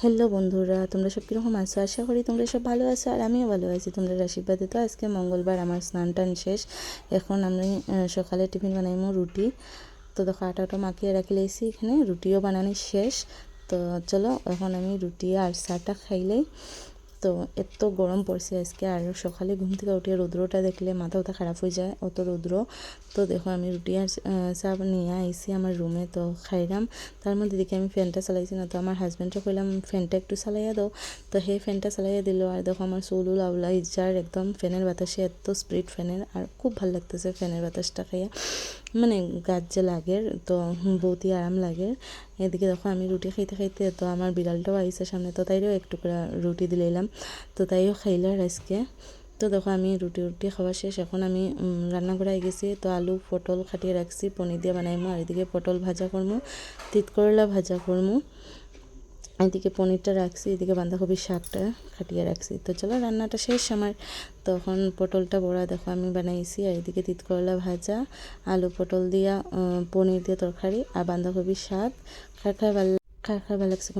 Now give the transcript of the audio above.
Hello বন্ধুরা, তোমরা সব কীরকম আছো? আশা করি তোমরা সব ভালো আছো আর আমিও ভালো আছি তোমরা আশীর্বাদে। তো আজকে মঙ্গলবার, আমার স্নান টান শেষ। এখন আমি সকালে টিফিন বানাইমো রুটি। তো দেখো আটাটা মাখিয়ে রাখি লাইছি, এখানে রুটিও বানানো শেষ। তো চলো এখন আমি রুটি আর চাটা খাইলেই। তো এত গরম পড়ছে আজকে, আর সকালে ঘুম থেকে উঠে রৌদ্রটা দেখলে মাথা ব্যথা খারাপ হয়ে যায়, অত রৌদ্র। তো দেখো আমি রুটি আর চা নিয়ে আইসি আমার রুমে, তো খাইলাম। তার মধ্যে দেখি আমি ফ্যানটা চালাইছি না, তো আমার হাজব্যান্ডকে কইলাম ফ্যানটা একটু চালাইয়া দাও। তো সেই ফ্যানটা চালাইয়া দিল, আর দেখো আমার চুল আউলাই যার একদম ফ্যানের বাতাসে, এত স্পিড ফ্যানের, আর খুব ভালো লাগতেছে ফ্যানের বাতাসটা খাইয়া, মানে গাছ যে লাগে তো বহুতই আরাম লাগে। এদিকে দেখো আমি রুটি খাইতে খাইতে, তো আমার বিড়ালটাও আইসে সামনে, তো তাইও একটু করে রুটি দিলাম, তো তাইও খাইলার আজকে। তো দেখো আমি রুটি খাওয়া শেষ, এখন আমি রান্না করে গেছি। তো আলু পটল খাটিয়ে রাখছি, পনির দিয়ে বানাইমো, আর এদিকে পটল ভাজা করমু, তিত করলা ভাজা করমু। এদিকে পনিরটা রাখছি, এদিকে বাঁধাকপির শাকটা খাটিয়ে রাখছি। তো চলো রান্নাটা শেষ আমার। তখন পটলটা বড়া দেখো আমি বানাইছি, আর এদিকে তিত করলা ভাজা, আলু পটল দিয়া পনির দিয়ে তরকারি, আর বাঁধাকপির শাক। খার খার ভালো লাগছে।